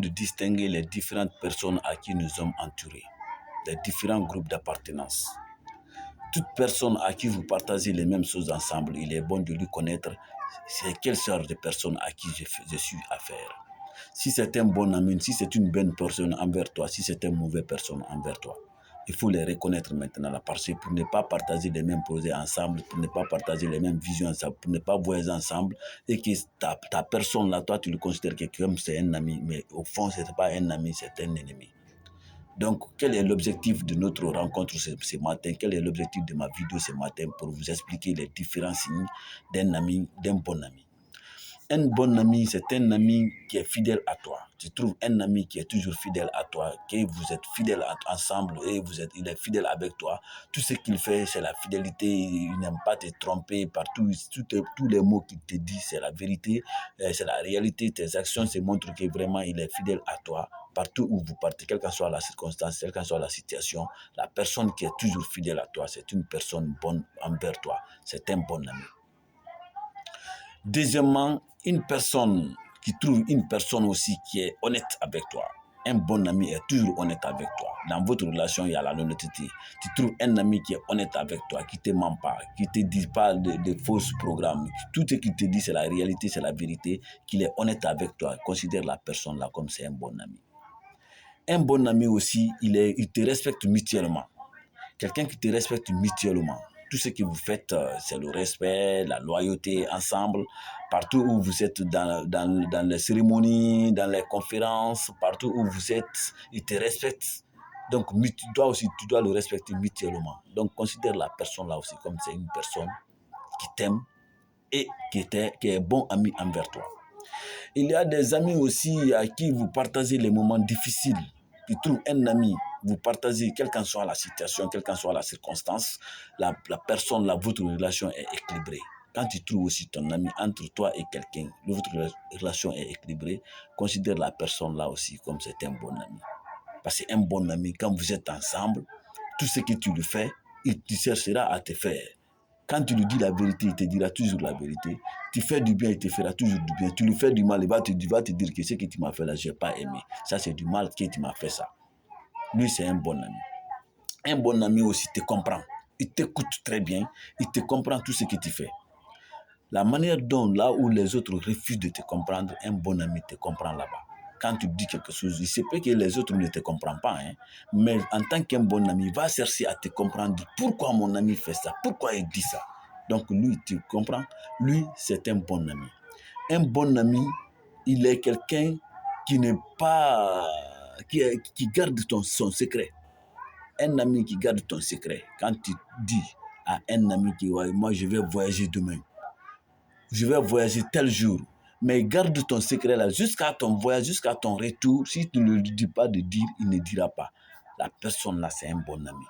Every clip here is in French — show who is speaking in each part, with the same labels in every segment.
Speaker 1: de distinguer les différentes personnes à qui nous sommes entourés, les différents groupes d'appartenance. Toute personne à qui vous partagez les mêmes choses ensemble, il est bon de lui connaître c'est quelle sorte de personne à qui je suis affaire. Si c'est un bon ami, si c'est une bonne personne envers toi, si c'est une mauvaise personne envers toi, il faut les reconnaître maintenant là, parce que pour ne pas partager les mêmes projets ensemble, pour ne pas partager les mêmes visions ensemble, pour ne pas voyager ensemble, et que ta personne là, toi tu le considères que comme c'est un ami, mais au fond ce n'est pas un ami, c'est un ennemi. Donc, quel est l'objectif de notre rencontre ce matin? Quel est l'objectif de ma vidéo ce matin pour vous expliquer les différents signes d'un ami, d'un bon ami? Un bon ami, c'est un ami qui est fidèle à toi. Tu trouves un ami qui est toujours fidèle à toi, que vous êtes fidèles ensemble et il est fidèle avec toi. Tout ce qu'il fait, c'est la fidélité. Il n'aime pas te tromper partout. Tous les mots qu'il te dit, c'est la vérité, c'est la réalité. Tes actions se montrent que vraiment il est fidèle à toi. Partout où vous partez, quelle que soit la circonstance, quelle que soit la situation, la personne qui est toujours fidèle à toi, c'est une personne bonne envers toi. C'est un bon ami. Deuxièmement, une personne qui trouve une personne aussi qui est honnête avec toi. Un bon ami est toujours honnête avec toi. Dans votre relation, il y a la honnêteté. Tu trouves un ami qui est honnête avec toi, qui ne te ment pas, qui ne te dit pas de fausses programmes. Tout ce qu'il te dit, c'est la réalité, c'est la vérité, qu'il est honnête avec toi. Considère la personne là comme c'est un bon ami. Un bon ami aussi, il te respecte mutuellement. Quelqu'un qui te respecte mutuellement. Tout ce que vous faites, c'est le respect, la loyauté ensemble. Partout où vous êtes dans les cérémonies, dans les conférences, partout où vous êtes, il te respecte. Donc, tu dois le respecter mutuellement. Donc, considère la personne là aussi comme c'est une personne qui t'aime et qui est bon ami envers toi. Il y a des amis aussi à qui vous partagez les moments difficiles. Tu trouves un ami, vous partagez, quelle qu'en soit la situation, quelle qu'en soit la circonstance, la personne, votre relation est équilibrée. Quand tu trouves aussi ton ami entre toi et quelqu'un, votre relation est équilibrée, considère la personne là aussi comme c'est un bon ami. Parce qu'un bon ami, quand vous êtes ensemble, tout ce que tu lui fais, il cherchera à te faire. Quand tu lui dis la vérité, il te dira toujours la vérité. Tu fais du bien, il te fera toujours du bien. Tu lui fais du mal, il va te dire que ce que tu m'as fait là, je n'ai pas aimé. Ça, c'est du mal que tu m'as fait ça. Lui, c'est un bon ami. Un bon ami aussi te comprend. Il t'écoute très bien. Il te comprend tout ce que tu fais. La manière dont, là où les autres refusent de te comprendre, un bon ami te comprend là-bas. Quand tu dis quelque chose, il se peut que les autres ne te comprennent pas, hein, mais en tant qu'un bon ami, il va chercher à te comprendre. Pourquoi mon ami fait ça? Pourquoi il dit ça? Donc lui, tu comprends? Lui, c'est un bon ami. Un bon ami, il est quelqu'un qui n'est pas... qui garde son secret. Un ami qui garde ton secret. Quand tu dis à un ami qui ouais, moi je vais voyager demain, je vais voyager tel jour, mais garde ton secret là jusqu'à ton voyage, jusqu'à ton retour. Si tu ne lui dis pas de dire, il ne dira pas. La personne là, c'est un bon ami.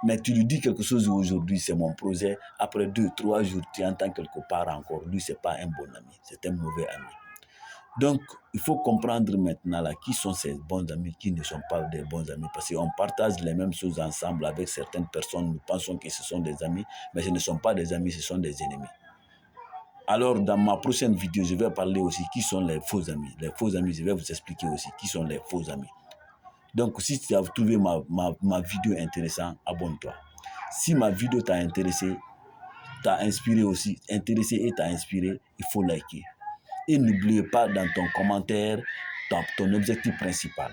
Speaker 1: Mais tu lui dis quelque chose aujourd'hui, c'est mon projet. Après 2, 3 jours, tu entends quelque part encore. Lui, c'est pas un bon ami, c'est un mauvais ami. Donc, il faut comprendre maintenant là, qui sont ces bons amis, qui ne sont pas des bons amis. Parce qu'on partage les mêmes choses ensemble avec certaines personnes. Nous pensons que ce sont des amis, mais ce ne sont pas des amis, ce sont des ennemis. Alors, dans ma prochaine vidéo, je vais parler aussi qui sont les faux amis. Les faux amis, je vais vous expliquer aussi qui sont les faux amis. Donc, si tu as trouvé ma vidéo intéressante, abonne-toi. Si ma vidéo t'a intéressé, t'a inspiré aussi, intéressé et t'a inspiré, il faut liker. Et n'oubliez pas dans ton commentaire ton objectif principal.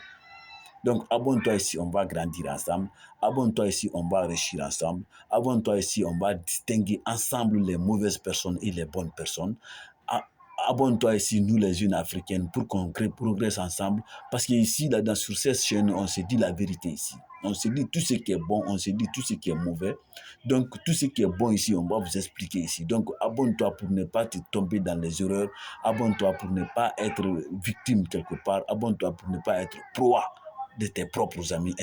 Speaker 1: Donc, abonne-toi ici, on va grandir ensemble. Abonne-toi ici, on va enrichir ensemble. Abonne-toi ici, on va distinguer ensemble les mauvaises personnes et les bonnes personnes. Abonne-toi ici, nous les jeunes africaines, pour qu'on progresse ensemble. Parce qu'ici, là, sur cette chaîne, on se dit la vérité ici. On se dit tout ce qui est bon, on se dit tout ce qui est mauvais. Donc, tout ce qui est bon ici, on va vous expliquer ici. Donc, abonne-toi pour ne pas te tomber dans les erreurs. Abonne-toi pour ne pas être victime quelque part. Abonne-toi pour ne pas être proie de tes propres amis.